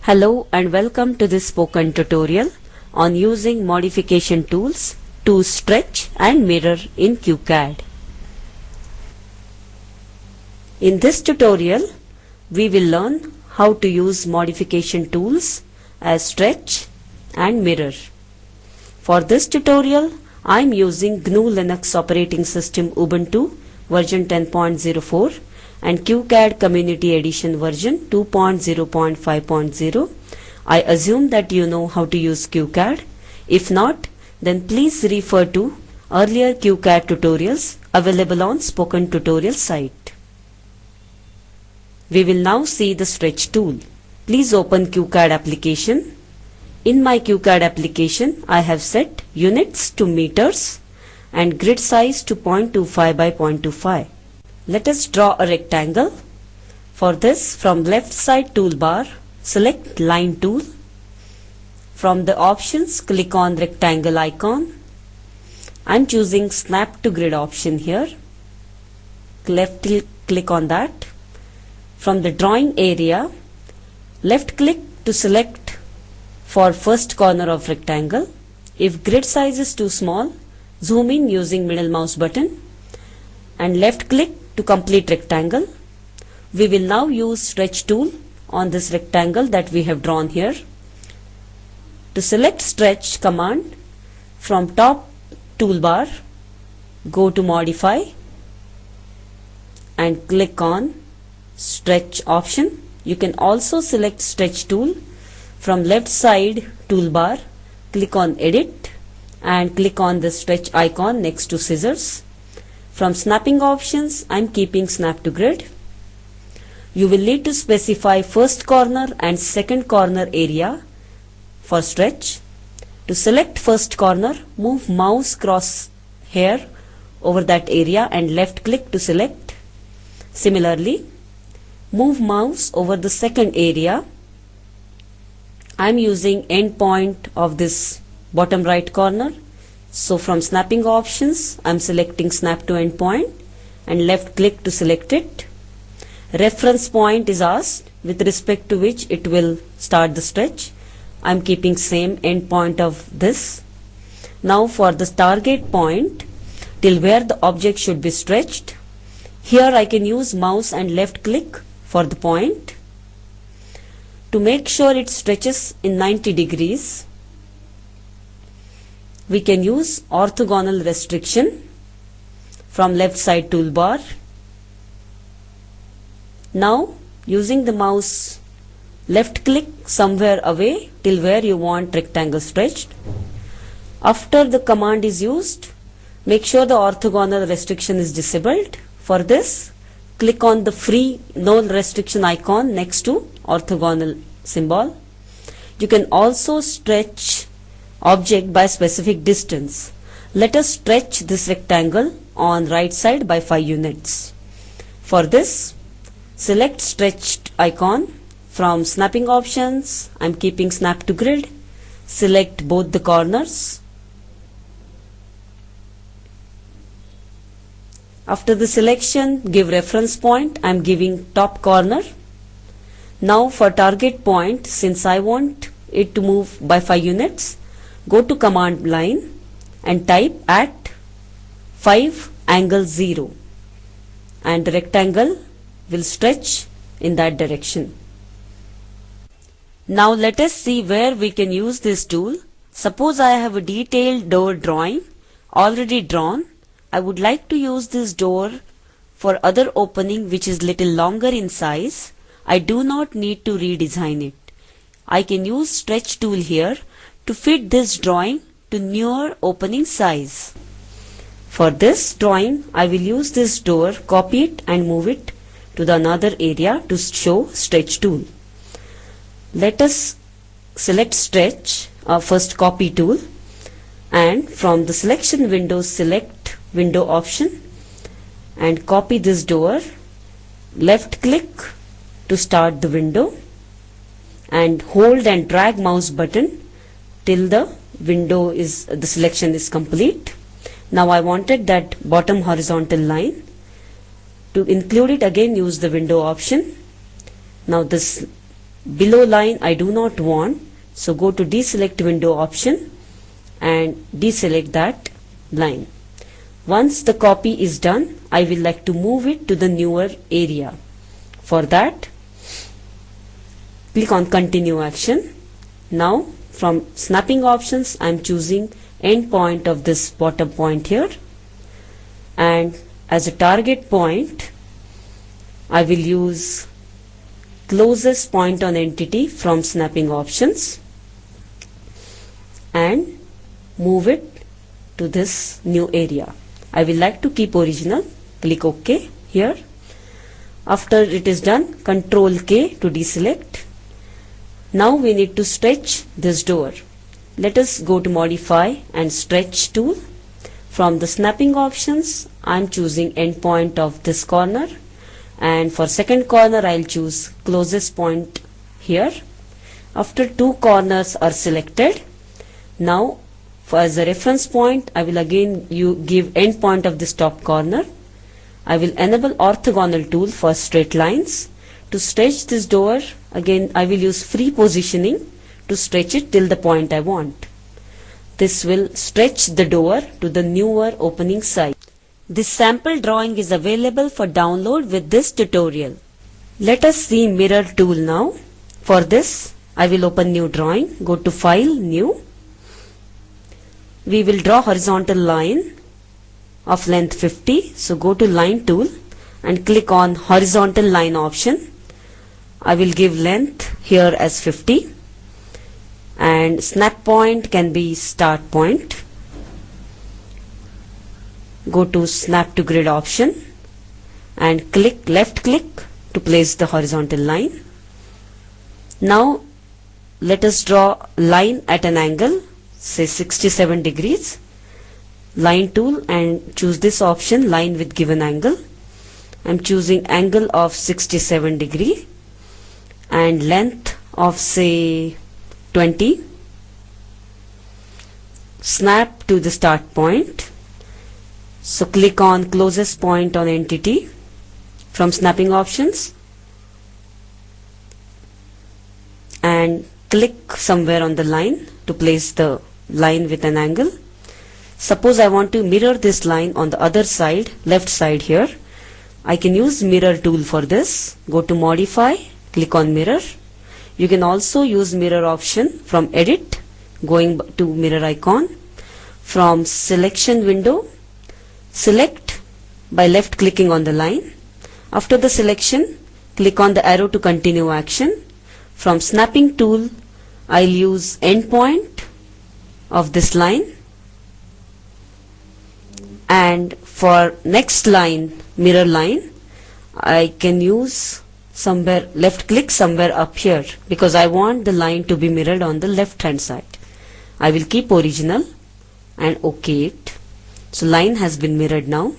Hello and welcome to this spoken tutorial on using modification tools to stretch and mirror in QCAD. In this tutorial, we will learn how to use modification tools as stretch and mirror. For this tutorial, I am using GNU Linux operating system Ubuntu version 10.04 and QCAD Community Edition version 2.0.5.0. I assume that you know how to use QCAD. If not, then please refer to earlier QCAD tutorials available on Spoken Tutorial site. We will now see the stretch tool. Please open QCAD application. In my QCAD application, I have set units to meters and grid size to 0.25 by 0.25. Let us draw a rectangle. For this, from left side toolbar, select Line tool. From the options, click on rectangle icon. I am choosing Snap to Grid option here. Left click on that. From the drawing area, left click to select for first corner of rectangle. If grid size is too small, zoom in using middle mouse button and left click to complete rectangle. We will now use stretch tool on this rectangle that we have drawn here. To select stretch command, from top toolbar, go to modify and click on stretch option. You can also select stretch tool from left side toolbar, click on edit and click on the stretch icon next to scissors. From snapping options, I am keeping snap to grid. You will need to specify first corner and second corner area for stretch. To select first corner, move mouse crosshair over that area and left click to select. Similarly, move mouse over the second area. I am using end point of this bottom right corner. So from snapping options, I am selecting snap to end point and left click to select it. Reference point is asked with respect to which it will start the stretch. I am keeping same end point of this. Now for the target point till where the object should be stretched. Here I can use mouse and left click for the point. To make sure it stretches in 90 degrees, we can use orthogonal restriction from left side toolbar. Now using the mouse, left click somewhere away till where you want rectangle stretched. After the command is used, make sure the orthogonal restriction is disabled. For this, click on the free no restriction icon next to orthogonal symbol. You can also stretch object by specific distance. Let us stretch this rectangle on right side by 5 units. For this, select stretched icon. From snapping options, I am keeping snap to grid. Select both the corners. After the selection, give reference point. I am giving top corner. Now for target point, since I want it to move by 5 units, go to command line and type at 5 angle 0 and the rectangle will stretch in that direction. Now let us see where we can use this tool. Suppose I have a detailed door drawing already drawn. I would like to use this door for other opening which is little longer in size. I do not need to redesign it. I can use stretch tool here to fit this drawing to newer opening size. For this drawing, I will use this door, copy it and move it to the another area to show stretch tool. Let us select stretch, first copy tool, and from the selection window, select window option and copy this door. Left click to start the window and hold and drag mouse button till the selection is complete. Now I wanted that bottom horizontal line. To include it, again use the window option. Now this below line I do not want, so go to deselect window option and deselect that line. Once the copy is done, I will like to move it to the newer area. For that, click on continue action. Now from snapping options I am choosing end point of this bottom point here, and as a target point I will use closest point on entity from snapping options and move it to this new area. I will like to keep original. Click OK here. After it is done, Ctrl K to deselect. Now we need to stretch this door. Let us go to modify and stretch tool. From the snapping options I am choosing endpoint of this corner, and for second corner I'll choose closest point here. After two corners are selected, now as a reference point I will again give endpoint of this top corner. I will enable orthogonal tool for straight lines. To stretch this door, again I will use free positioning to stretch it till the point I want. This will stretch the door to the newer opening side. This sample drawing is available for download with this tutorial. Let us see mirror tool now. For this, I will open new drawing, go to File, New. We will draw horizontal line of length 50. So go to Line tool and click on horizontal line option. I will give length here as 50. And snap point can be start point. Go to snap to grid option and left click to place the horizontal line. Now let us draw line at an angle, say 67 degrees. Line tool and choose this option, line with given angle. I am choosing angle of 67 degree and length of say 20. Snap to the start point. So click on closest point on entity from snapping options and click somewhere on the line to place the line with an angle. Suppose I want to mirror this line on the other side, left side here. I can use mirror tool for this. Go to modify, click on mirror. You can also use mirror option from edit, going to mirror icon. From selection window, select by left clicking on the line. After the selection, click on the arrow to continue action. From snapping tool, I'll use endpoint of this line. And for next line, mirror line, I can use somewhere left click somewhere up here because I want the line to be mirrored on the left hand side. I will keep original and OK it. So line has been mirrored now.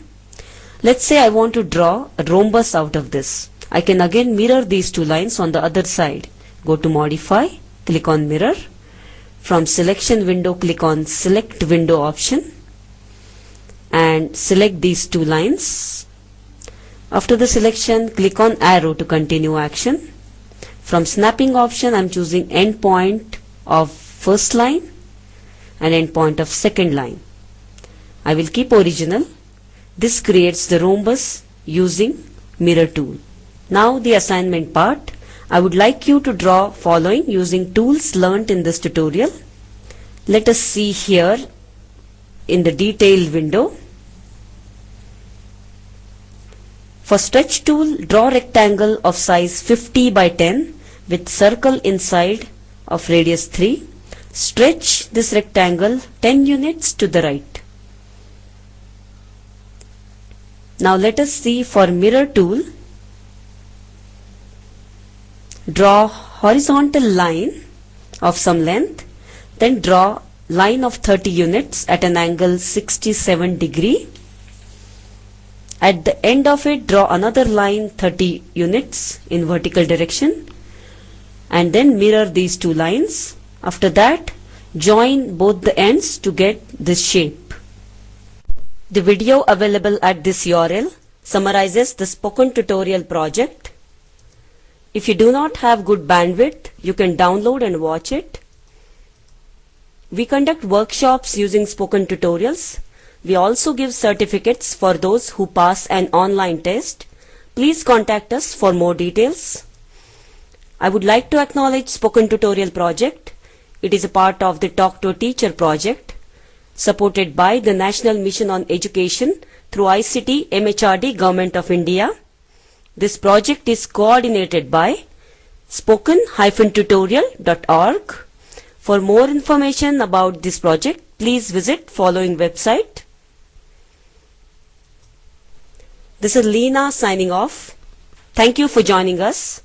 Let's say I want to draw a rhombus out of this. I can again mirror these two lines on the other side. Go to modify, click on mirror. From selection window, click on select window option and select these two lines. After the selection, click on arrow to continue action. From snapping option, I am choosing end point of first line and end point of second line. I will keep original. This creates the rhombus using mirror tool. Now the assignment part. I would like you to draw following using tools learnt in this tutorial. Let us see here in the detail window. For stretch tool, draw rectangle of size 50 by 10 with circle inside of radius 3. Stretch this rectangle 10 units to the right. Now let us see for mirror tool. Draw horizontal line of some length, then draw line of 30 units at an angle 67 degree. At the end of it, draw another line 30 units in vertical direction and then mirror these two lines. After that, join both the ends to get this shape. The video available at this URL summarizes the spoken tutorial project. If you do not have good bandwidth, you can download and watch it. We conduct workshops using spoken tutorials. We also give certificates for those who pass an online test. Please contact us for more details. I would like to acknowledge Spoken Tutorial project. It is a part of the Talk to a Teacher project, supported by the National Mission on Education through ICT MHRD Government of India. This project is coordinated by spoken-tutorial.org. For more information about this project, please visit following website. This is Leena signing off. Thank you for joining us.